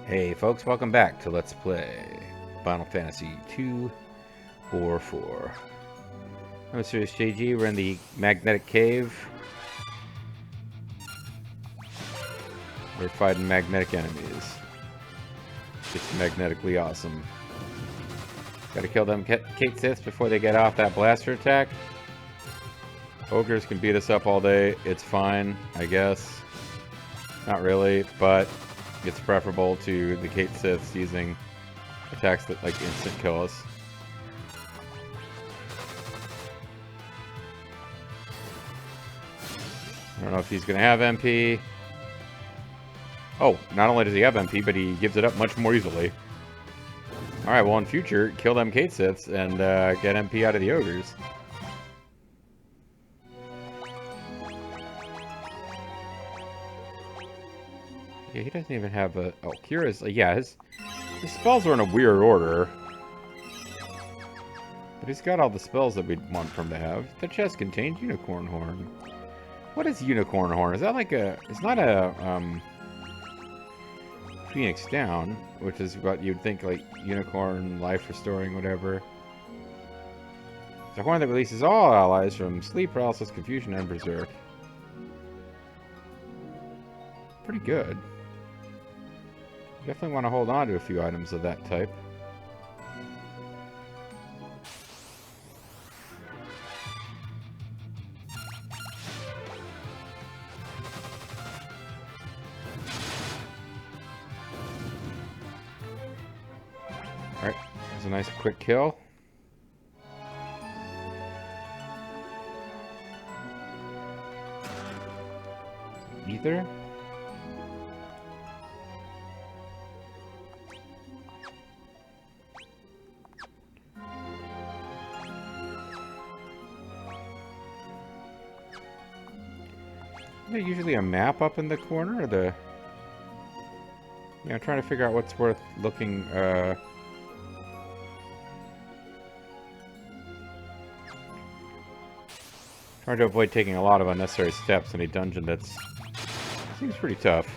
Hey folks, welcome back to Let's Play Final Fantasy 2 or 4. I'm Serious JG, we're in the magnetic cave. We're fighting magnetic enemies. It's magnetically awesome. Gotta kill them Kate Siths before they get off that blaster attack. Ogres can beat us up all day, it's fine, I guess. Not really, but it's preferable to the Kate Siths using attacks that like instant kill us. I don't know if he's gonna have MP. Oh, not only does he have MP, but he gives it up much more easily. Alright, well in future, kill them Kate Siths and get MP out of the ogres. Yeah, he doesn't even have a... Oh, Kira's... Yeah, his spells are in a weird order. But he's got all the spells that we'd want from to have. The chest contains Unicorn Horn. What is Unicorn Horn? Is that like a... It's not a, Phoenix Down, which is what you'd think, like, Unicorn, Life Restoring, whatever. It's a horn that releases all allies from sleep, paralysis, confusion, and berserk. Pretty good. Definitely want to hold on to a few items of that type. Alright, that's a nice quick kill. Ether? Is there usually a map up in the corner, or the... Yeah, I'm trying to figure out what's worth looking, Trying to avoid taking a lot of unnecessary steps in a dungeon that's... Seems pretty tough.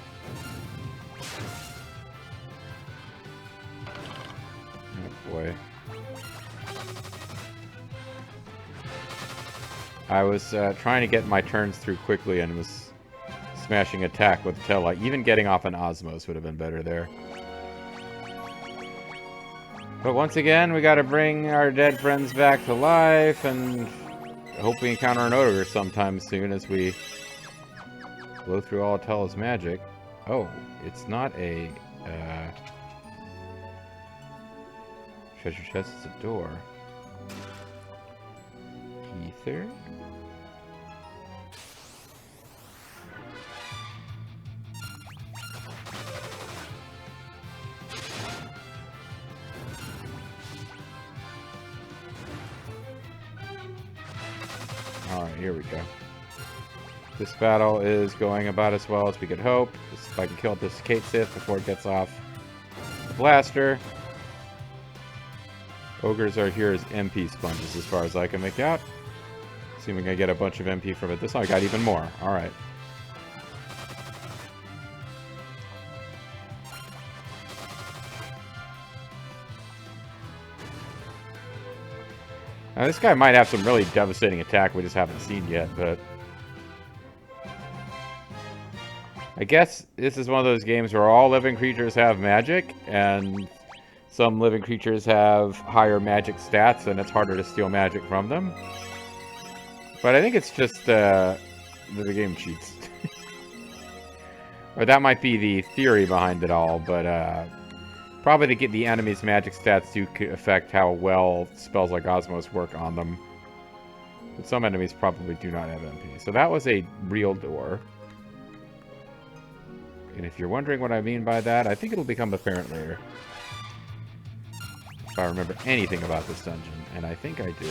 Oh boy. I was trying to get my turns through quickly and was smashing attack with tail light. Even getting off an Osmos would have been better there. But once again, we gotta bring our dead friends back to life, and I hope we encounter an ogre sometime soon as we blow through all of Tella's magic. Oh, it's not a treasure chest, it's a door. Ether? Alright, here we go. This battle is going about as well as we could hope. If I can kill this Kate Sith before it gets off the blaster. Ogres are here as MP sponges as far as I can make out. Assuming I get a bunch of MP from it. This one I got even more. Alright. Now this guy might have some really devastating attack we just haven't seen yet, but... I guess this is one of those games where all living creatures have magic, and some living creatures have higher magic stats, and it's harder to steal magic from them. But I think it's just the game cheats. Or that might be the theory behind it all, but probably to get the enemy's magic stats do affect how well spells like Osmos work on them. But some enemies probably do not have MP. So that was a real door. And if you're wondering what I mean by that, I think it'll become apparent later. If I remember anything about this dungeon, and I think I do.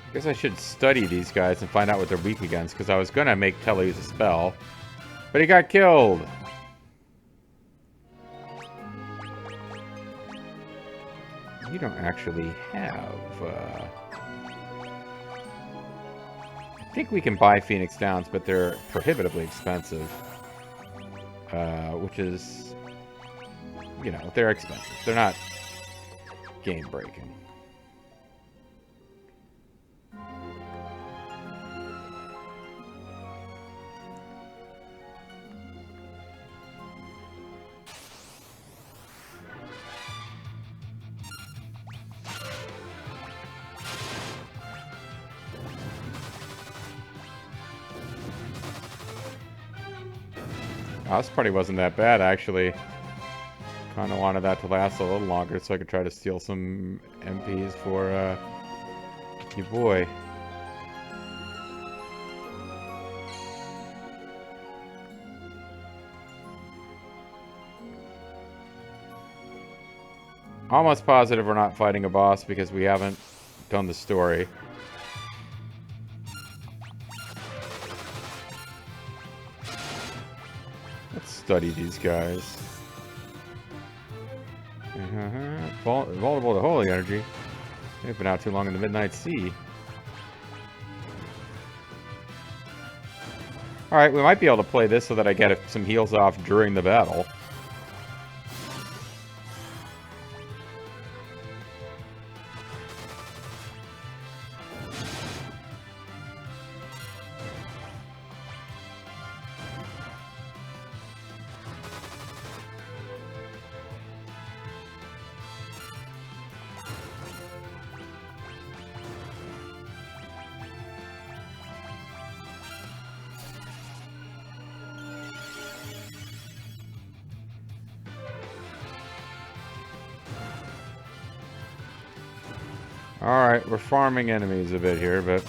I guess I should study these guys and find out what they're weak against, because I was going to make Tella use a spell. But he got killed! You don't actually have... think we can buy Phoenix Downs, but they're prohibitively expensive. Which is, you know, they're expensive. They're not game-breaking. Oh, this party wasn't that bad, actually. Kind of wanted that to last a little longer so I could try to steal some MPs for, your boy. Almost positive we're not fighting a boss because we haven't done the story. Let's study these guys. Vulnerable to holy energy. They've been out too long in the Midnight Sea. Alright, we might be able to play this so that I get some heals off during the battle. Alright, we're farming enemies a bit here, but...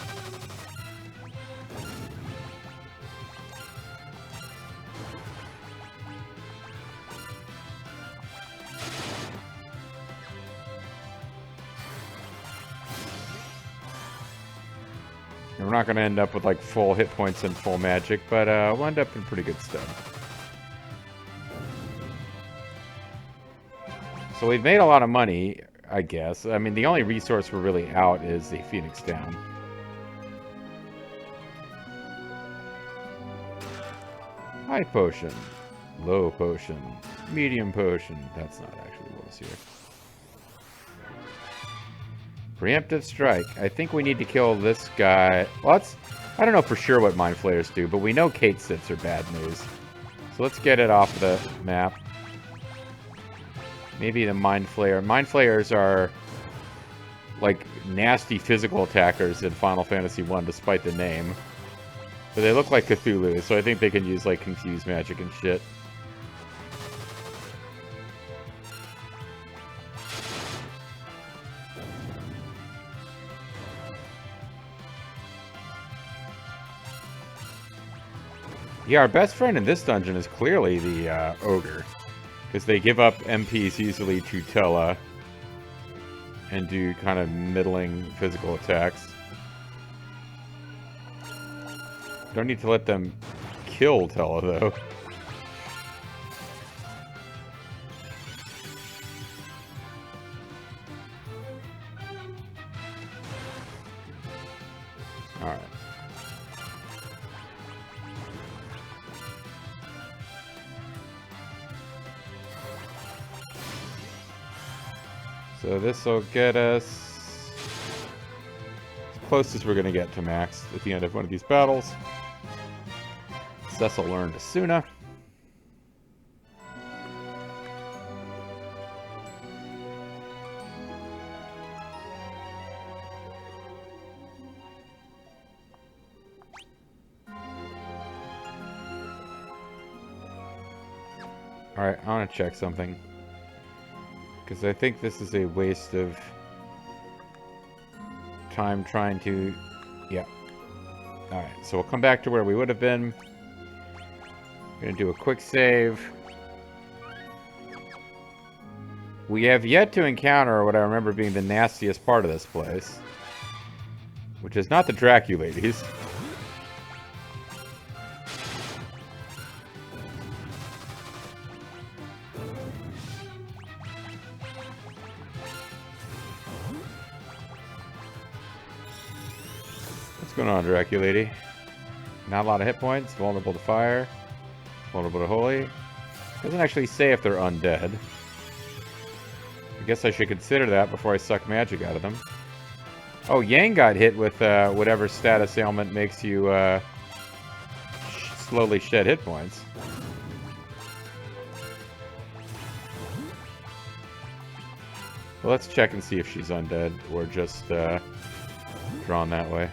we're not going to end up with, like, full hit points and full magic, but we'll end up in pretty good stead. So we've made a lot of money, I guess. I mean, the only resource we're really out is the Phoenix Down. High potion. Low potion. Medium potion. That's not actually what was here. Preemptive strike. I think we need to kill this guy. Well, I don't know for sure what Mind Flayers do, but we know Kate Siths are bad news. So let's get it off the map. Maybe the Mind Flayer. Mind Flayers are like nasty physical attackers in Final Fantasy 1 despite the name. But they look like Cthulhu, so I think they can use like confused magic and shit. Yeah, our best friend in this dungeon is clearly the ogre. Because they give up MPs easily to Tella and do kind of middling physical attacks. Don't need to let them kill Tella, though. Alright. So this will get us as close as we're going to get to max at the end of one of these battles. Cecil learned Asuna. Alright, I want to check something. Because I think this is a waste of time trying to... Yeah. Alright, so we'll come back to where we would have been. Gonna do a quick save. We have yet to encounter what I remember being the nastiest part of this place. Which is not the Draculades. What's going on, Draculady? Not a lot of hit points. Vulnerable to fire. Vulnerable to holy. Doesn't actually say if they're undead. I guess I should consider that before I suck magic out of them. Oh, Yang got hit with whatever status ailment makes you slowly shed hit points. Well, let's check and see if she's undead or just drawn that way.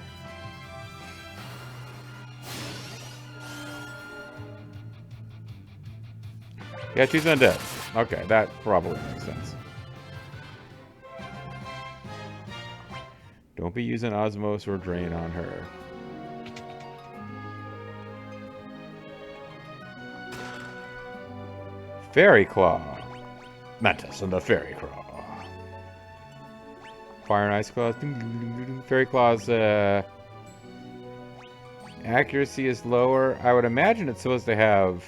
Yeah, she's undead. Okay, that probably makes sense. Don't be using Osmos or Drain on her. Fairy Claw. Mantis and the Fairy Claw. Fire and Ice Claws. Fairy Claw's accuracy is lower. I would imagine it's supposed to have...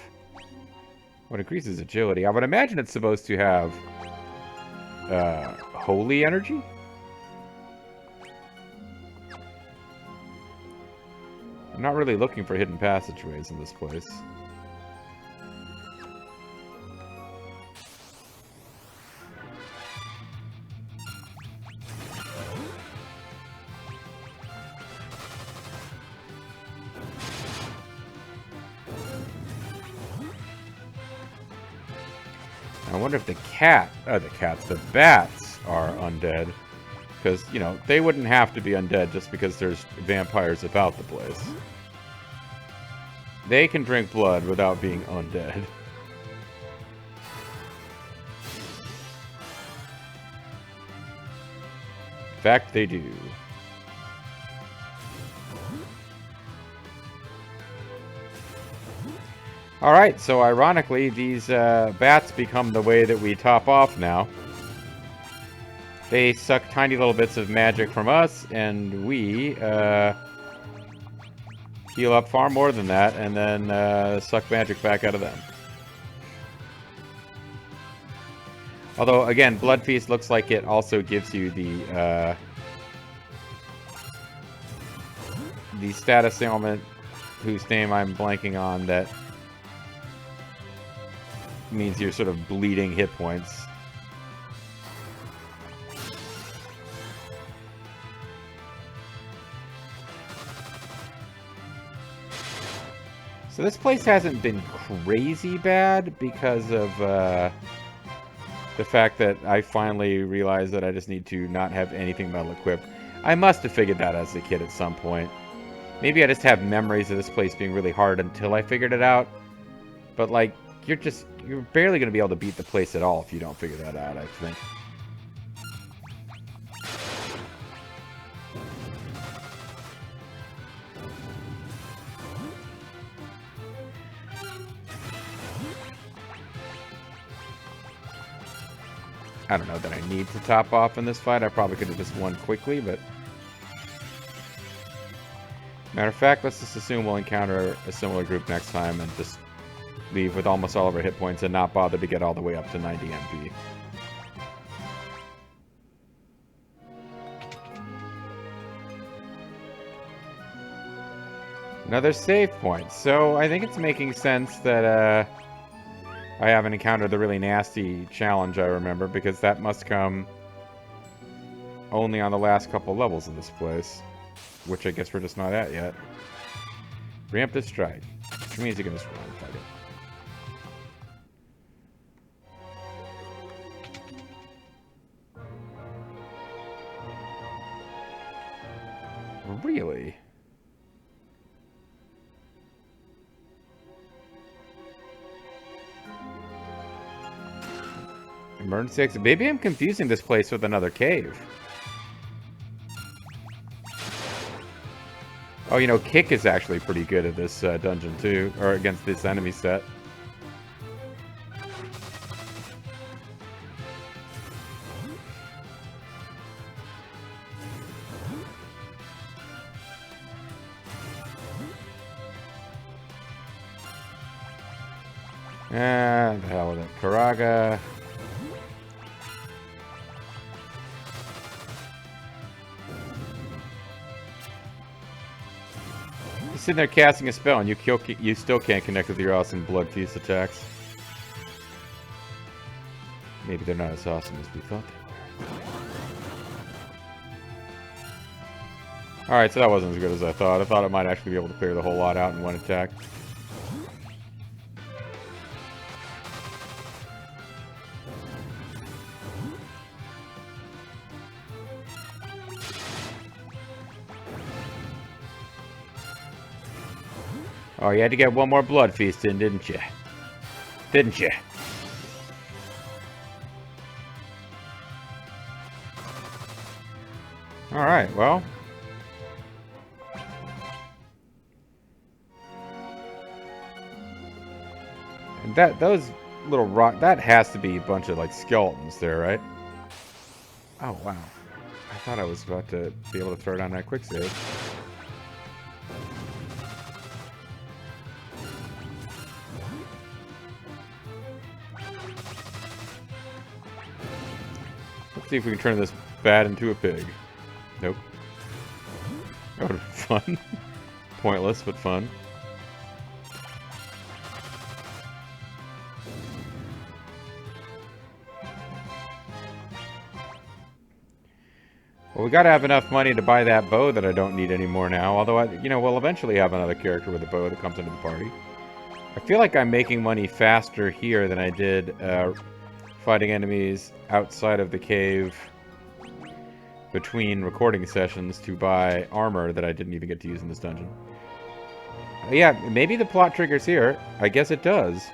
what increases agility. I would imagine it's supposed to have holy energy? I'm not really looking for hidden passageways in this place. I wonder if the bats are undead. Because, you know, they wouldn't have to be undead just because there's vampires about the place. They can drink blood without being undead. In fact, they do. Alright, so ironically, these bats become the way that we top off now. They suck tiny little bits of magic from us, and we heal up far more than that, and then suck magic back out of them. Although, again, Blood Feast looks like it also gives you the status ailment, whose name I'm blanking on, that means you're sort of bleeding hit points. So this place hasn't been crazy bad because of the fact that I finally realized that I just need to not have anything metal equipped. I must have figured that as a kid at some point. Maybe I just have memories of this place being really hard until I figured it out. But like, you're barely going to be able to beat the place at all if you don't figure that out, I think. I don't know that I need to top off in this fight. I probably could have just won quickly, but... matter of fact, let's just assume we'll encounter a similar group next time and just leave with almost all of our hit points and not bother to get all the way up to 90 MP. Another save point. So I think it's making sense that I haven't encountered the really nasty challenge I remember, because that must come only on the last couple levels of this place, which I guess we're just not at yet. Preemptive Strike, which means you can just run. Fuck it. Really? Emergency exit. Maybe I'm confusing this place with another cave. Oh, you know, Kick is actually pretty good at this dungeon too, or against this enemy set. Ah, the hell with it. Karaga. You're sitting there casting a spell and you still can't connect with your awesome Blood Feast attacks. Maybe they're not as awesome as we thought they were. Alright, so that wasn't as good as I thought. I thought I might actually be able to clear the whole lot out in one attack. Oh, you had to get one more Blood Feast in, didn't you? Didn't you? Alright, well. And those little rock, that has to be a bunch of, like, skeletons there, right? Oh, wow. I thought I was about to be able to throw down that quick save. Let's see if we can turn this bat into a pig. Nope. That would be fun. Pointless, but fun. Well, we gotta have enough money to buy that bow that I don't need anymore now. Although, we'll eventually have another character with a bow that comes into the party. I feel like I'm making money faster here than I did fighting enemies outside of the cave between recording sessions to buy armor that I didn't even get to use in this dungeon. Yeah, maybe the plot triggers here. I guess it does.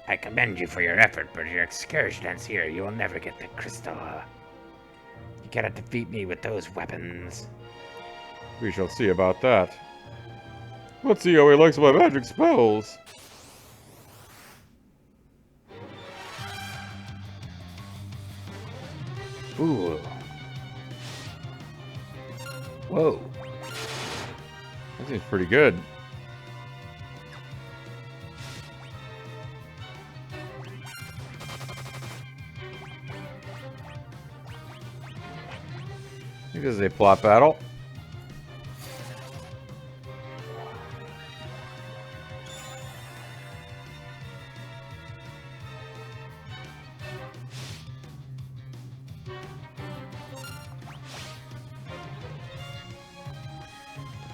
I commend you for your effort, but your excursion ends here. You will never get the crystal. You cannot defeat me with those weapons. We shall see about that. Let's see how he likes my magic spells. Ooh. Whoa. That seems pretty good. I think this is a plot battle.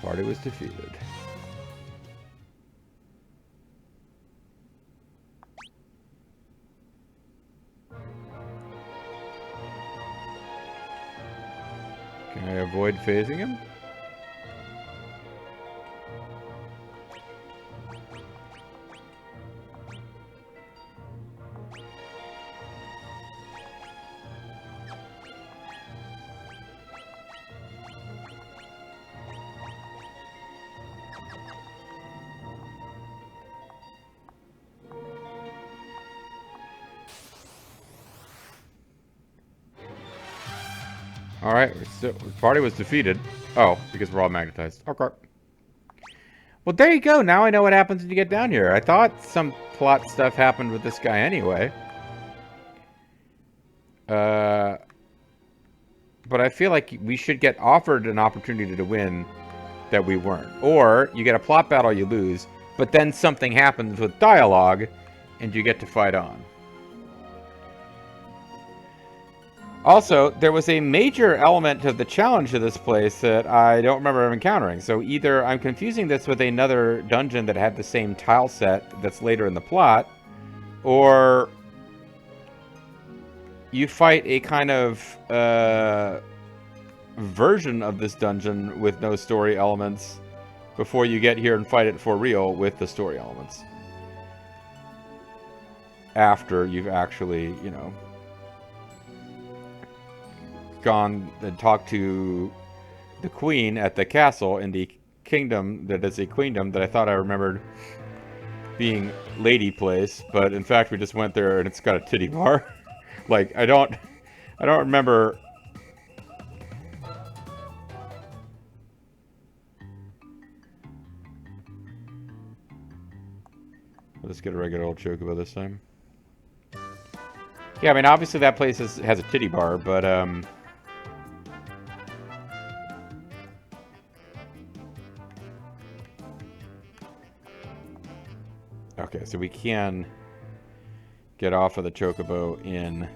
The party was defeated. Can I avoid phasing him? Alright, the party was defeated. Oh, because we're all magnetized. Okay. Well, there you go. Now I know what happens when you get down here. I thought some plot stuff happened with this guy anyway. But I feel like we should get offered an opportunity to win that we weren't. Or you get a plot battle, you lose, but then something happens with dialogue, and you get to fight on. Also, there was a major element to the challenge of this place that I don't remember encountering. So either I'm confusing this with another dungeon that had the same tile set that's later in the plot, or you fight a kind of version of this dungeon with no story elements before you get here and fight it for real with the story elements. After you've actually, gone and talked to the queen at the castle in the kingdom that is a queendom that I thought I remembered being Lady Place, but in fact we just went there and it's got a titty bar. Like I don't remember. Let's get a regular old chocobo this time. Yeah, I mean obviously that place has a titty bar, but Okay, so we can get off of the chocobo in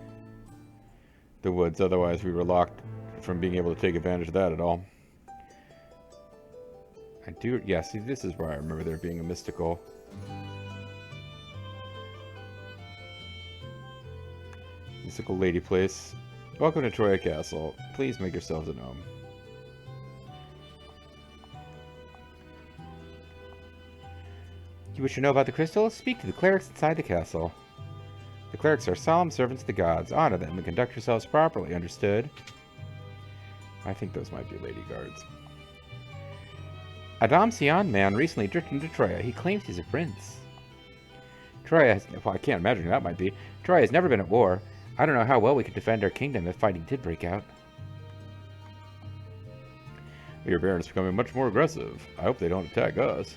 the woods. Otherwise, we were locked from being able to take advantage of that at all. I do... Yeah, see, this is where I remember there being a mystical... mystical lady place. Welcome to Troya Castle. Please make yourselves at home. You wish to know about the crystals? Speak to the clerics inside the castle. The clerics are solemn servants of the gods. Honor them and conduct yourselves properly, understood? I think those might be lady guards. A Damsion man recently drifted into Troya. He claims he's a prince. Troya has... Well, I can't imagine who that might be. Troya has never been at war. I don't know how well we could defend our kingdom if fighting did break out. Your baron is becoming much more aggressive. I hope they don't attack us.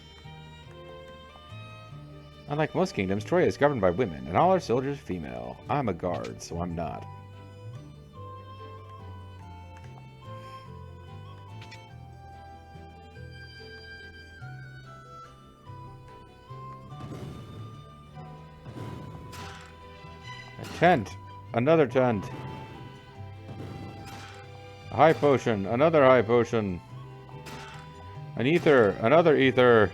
Unlike most kingdoms, Troya is governed by women, and all our soldiers are female. I'm a guard, so I'm not. A tent! Another tent! A high potion! Another high potion! An ether! Another ether!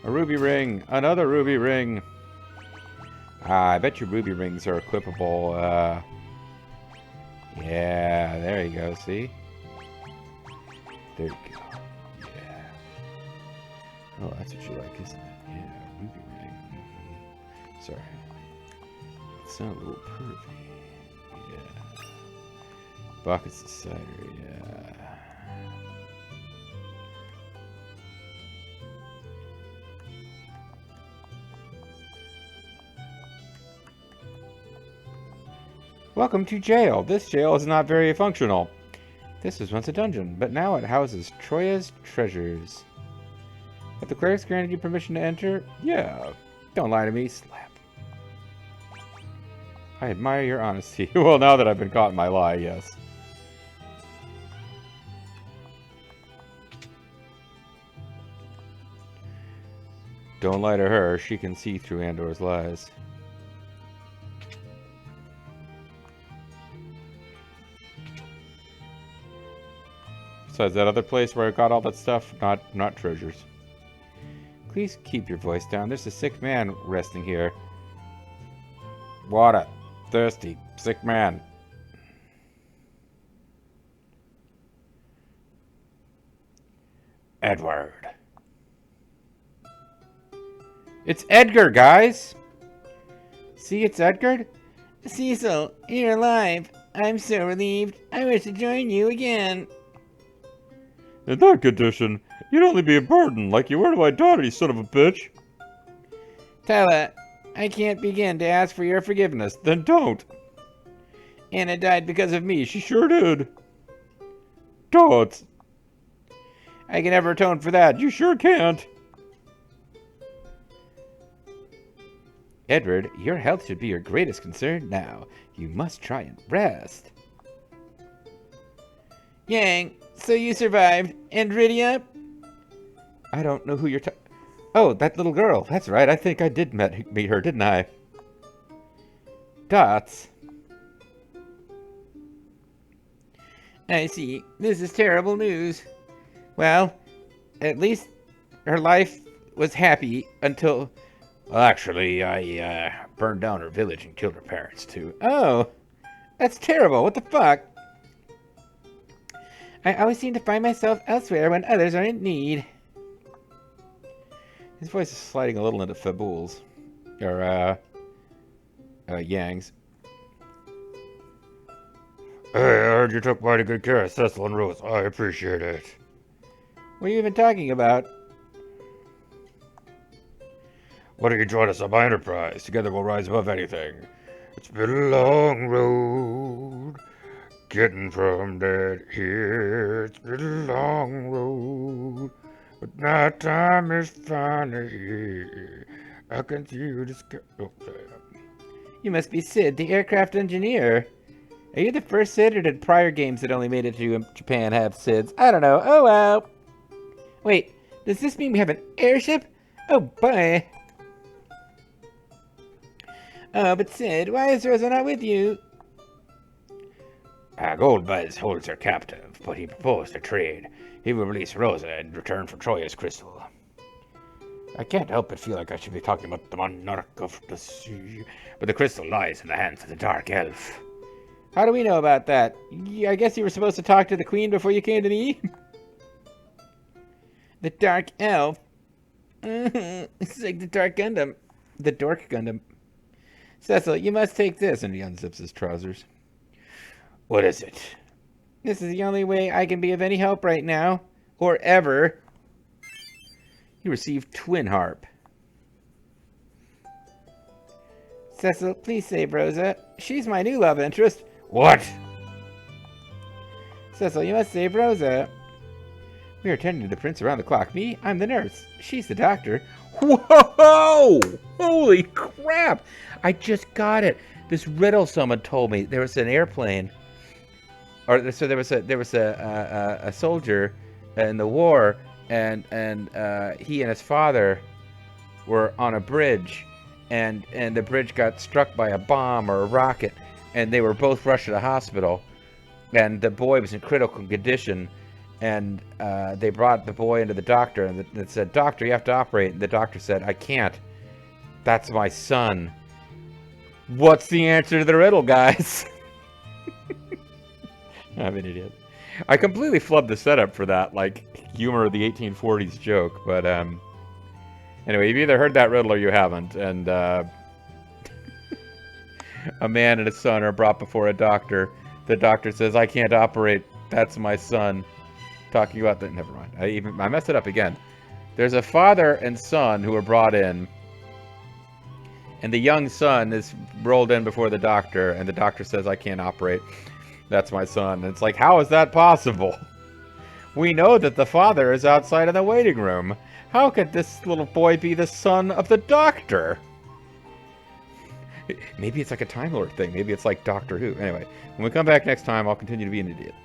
A ruby ring! Another ruby ring! I bet your ruby rings are equipable. Yeah, there you go, see? There you go. Yeah. Oh, that's what you like, isn't it? Yeah, ruby ring. Sorry. It sounds a little pervy. Yeah. Buckets of cider, yeah. Welcome to jail. This jail is not very functional. This was once a dungeon, but now it houses Troya's treasures. Have the clerics granted you permission to enter? Yeah. Don't lie to me. Slap. I admire your honesty. Well, now that I've been caught in my lie, yes. Don't lie to her. She can see through Andor's lies. Besides that other place where I got all that stuff, not treasures. Please keep your voice down. There's a sick man resting here. Water. Thirsty. Sick man. Edward. It's Edgar, guys! See, it's Edgar? Cecil, you're alive. I'm so relieved. I wish to join you again. In that condition, you'd only be a burden like you were to my daughter, you son of a bitch. Tyler, I can't begin to ask for your forgiveness. Then don't. Anna died because of me. She sure did. Don't. I can never atone for that. You sure can't. Edward, your health should be your greatest concern now. You must try and rest. Yang, so you survived. And Rydia? I don't know who you're Oh, that little girl. That's right. I think I did meet her, didn't I? Dots. I see. This is terrible news. Well, at least her life was happy until... Well, actually, I burned down her village and killed her parents, too. Oh, that's terrible. What the fuck? I always seem to find myself elsewhere when others are in need. His voice is sliding a little into Fabul's. Or, Yang's. Hey, I heard you took mighty good care of Cecil and Rose. I appreciate it. What are you even talking about? Why don't you join us on my enterprise? Together we'll rise above anything. It's been a long road, getting from dead here. It's been a long road, but now time is finally here. I can see you just oh, You must be Sid, the aircraft engineer. Are you the first Sid, or did prior games that only made it to Japan have Sids? I don't know. Oh, wow. Wait, does this mean we have an airship? Oh, boy. Oh, but Sid, why is Rosa not with you? Goldbuzz holds her captive, but he proposed a trade. He will release Rosa in return for Troya's crystal. I can't help but feel like I should be talking about the monarch of the sea, but the crystal lies in the hands of the dark elf. How do we know about that? I guess you were supposed to talk to the queen before you came to me? The dark elf? It's like the dark Gundam. The dork Gundam. Cecil, you must take this. And he unzips his trousers. What is it? This is the only way I can be of any help right now. Or ever. You received Twin Harp. Cecil, please save Rosa. She's my new love interest. What? Cecil, you must save Rosa. We are tending to the prince around the clock. Me, I'm the nurse. She's the doctor. Whoa! Holy crap! I just got it. This riddle someone told me. There was an airplane, or so there was a soldier in the war, and he and his father were on a bridge, and the bridge got struck by a bomb or a rocket, and they were both rushed to the hospital, and the boy was in critical condition. And they brought the boy into the doctor, and it said, "Doctor, you have to operate." And the doctor said, "I can't. That's my son." What's the answer to the riddle, guys? I'm an idiot. I completely flubbed the setup for that, like, humor of the 1840s joke. But anyway, you've either heard that riddle or you haven't. And a man and his son are brought before a doctor. The doctor says, "I can't operate. That's my son." Talking about that, never mind. I messed it up again. There's a father and son who are brought in, and the young son is rolled in before the doctor, and the doctor says, "I can't operate. That's my son." And it's like, how is that possible? We know that the father is outside in the waiting room. How could this little boy be the son of the doctor? Maybe it's like a Time Lord thing. Maybe it's like Doctor Who. Anyway, when we come back next time, I'll continue to be an idiot.